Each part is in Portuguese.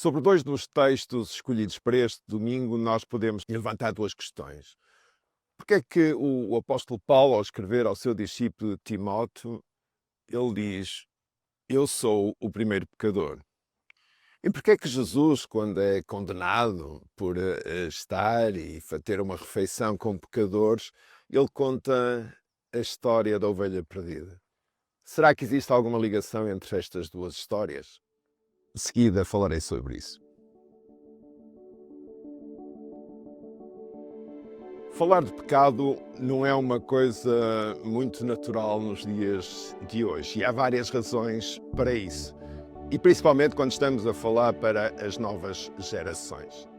Sobre dois dos textos escolhidos para este domingo, nós podemos levantar duas questões. Porque é que o apóstolo Paulo, ao escrever ao seu discípulo Timóteo, ele diz: Eu sou o primeiro pecador? E porque é que Jesus, quando é condenado por estar e ter uma refeição com pecadores, ele conta a história da ovelha perdida? Será que existe alguma ligação entre estas duas histórias? De seguida falarei sobre isso. Falar de pecado não é uma coisa muito natural nos dias de hoje e há várias razões para isso. E principalmente quando estamos a falar para as novas gerações.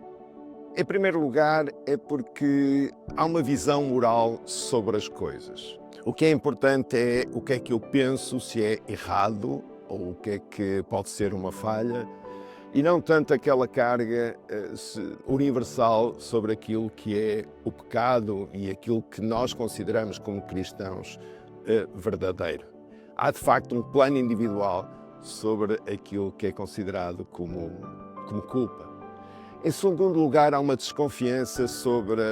Em primeiro lugar, é porque há uma visão moral sobre as coisas. O que é importante é o que é que eu penso, se é errado ou o que é que pode ser uma falha, e não tanto aquela carga universal sobre aquilo que é o pecado e aquilo que nós consideramos como cristãos verdadeiro. Há de facto um plano individual sobre aquilo que é considerado como culpa. Em segundo lugar, há uma desconfiança sobre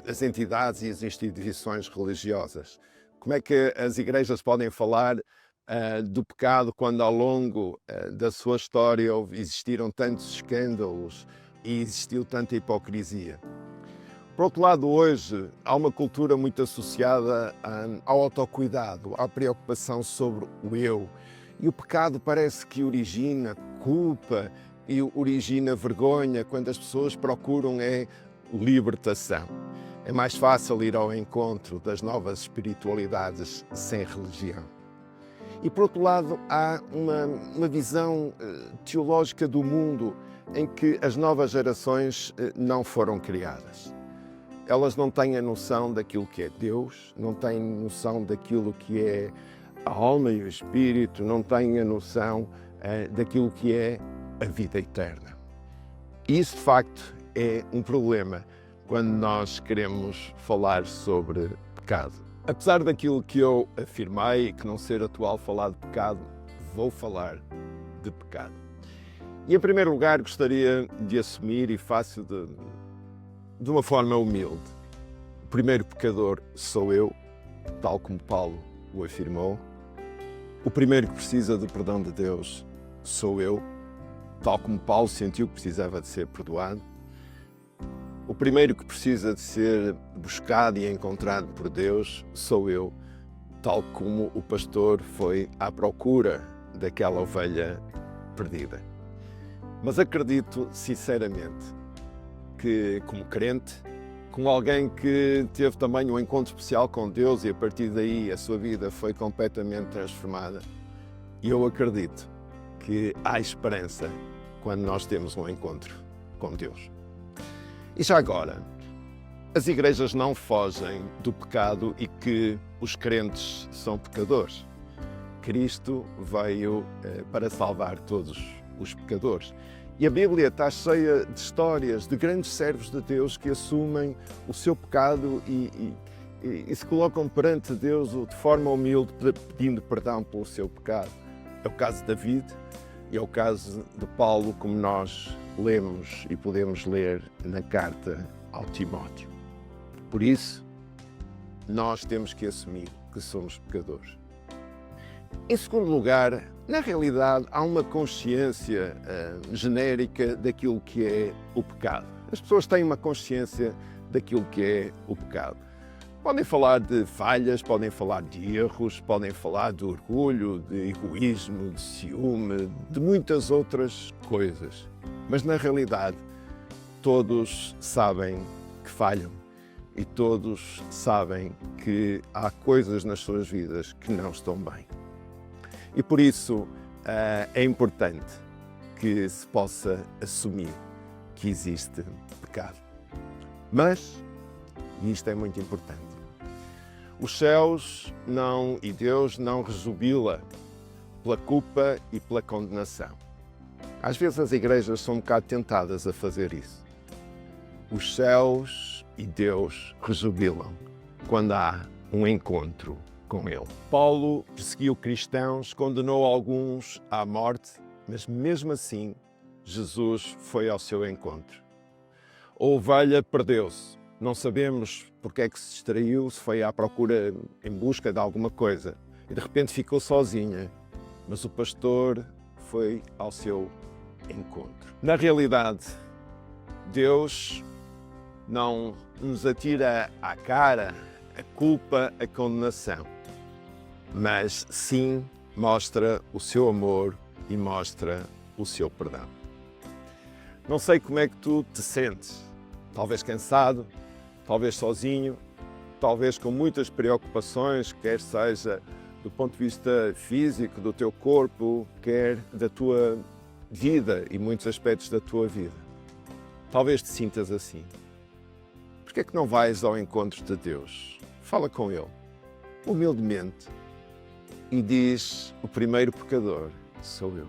as entidades e as instituições religiosas. Como é que as igrejas podem falar do pecado quando ao longo da sua história existiram tantos escândalos e existiu tanta hipocrisia? Por outro lado, hoje há uma cultura muito associada ao autocuidado, à preocupação sobre o eu. E o pecado parece que origina culpa e origina vergonha quando as pessoas procuram libertação. É mais fácil ir ao encontro das novas espiritualidades sem religião. E, por outro lado, há uma visão teológica do mundo em que as novas gerações não foram criadas. Elas não têm a noção daquilo que é Deus, não têm noção daquilo que é a alma e o espírito, não têm a noção daquilo que é a vida eterna. E isso, de facto, é um problema quando nós queremos falar sobre pecado. Apesar daquilo que eu afirmei, que não ser atual falar de pecado, vou falar de pecado. E, em primeiro lugar, gostaria de assumir, e faço de uma forma humilde: o primeiro pecador sou eu, tal como Paulo o afirmou. O primeiro que precisa do perdão de Deus sou eu, tal como Paulo sentiu que precisava de ser perdoado. O primeiro que precisa de ser buscado e encontrado por Deus sou eu, tal como o pastor foi à procura daquela ovelha perdida. Mas acredito sinceramente que, como crente, como alguém que teve também um encontro especial com Deus e a partir daí a sua vida foi completamente transformada, eu acredito que há esperança quando nós temos um encontro com Deus. E já agora, as igrejas não fogem do pecado e que os crentes são pecadores. Cristo veio para salvar todos os pecadores. E a Bíblia está cheia de histórias de grandes servos de Deus que assumem o seu pecado e se colocam perante Deus de forma humilde, pedindo perdão pelo seu pecado. É o caso de David e é o caso de Paulo, como nós lemos e podemos ler na carta ao Timóteo. Por isso, nós temos que assumir que somos pecadores. Em segundo lugar, na realidade, há uma consciência genérica daquilo que é o pecado. As pessoas têm uma consciência daquilo que é o pecado. Podem falar de falhas, podem falar de erros, podem falar de orgulho, de egoísmo, de ciúme, de muitas outras coisas. Mas, na realidade, todos sabem que falham e todos sabem que há coisas nas suas vidas que não estão bem. E por isso é importante que se possa assumir que existe pecado. Mas, e isto é muito importante, os céus e Deus não rejubila pela culpa e pela condenação. Às vezes as igrejas são um bocado tentadas a fazer isso. Os céus e Deus rejubilam quando há um encontro com Ele. Paulo perseguiu cristãos, condenou alguns à morte, mas mesmo assim Jesus foi ao seu encontro. A ovelha perdeu-se. Não sabemos porque é que se distraiu, se foi à procura em busca de alguma coisa e de repente ficou sozinha. Mas o pastor foi ao seu encontro. Na realidade, Deus não nos atira à cara a culpa, a condenação, mas sim mostra o seu amor e mostra o seu perdão. Não sei como é que tu te sentes, talvez cansado, talvez sozinho, talvez com muitas preocupações, quer seja do ponto de vista físico, do teu corpo, quer da tua vida e muitos aspectos da tua vida. Talvez te sintas assim. Por que é que não vais ao encontro de Deus? Fala com Ele, humildemente, e diz: o primeiro pecador sou eu.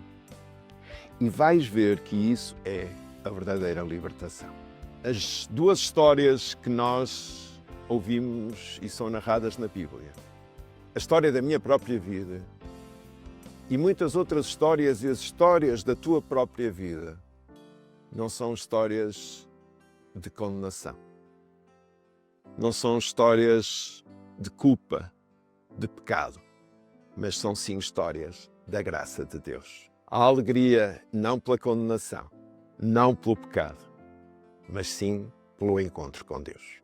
E vais ver que isso é a verdadeira libertação. As duas histórias que nós ouvimos e são narradas na Bíblia, a história da minha própria vida e muitas outras histórias e as histórias da tua própria vida, não são histórias de condenação. Não são histórias de culpa, de pecado, mas são sim histórias da graça de Deus. A alegria não pela condenação, não pelo pecado, mas sim pelo encontro com Deus.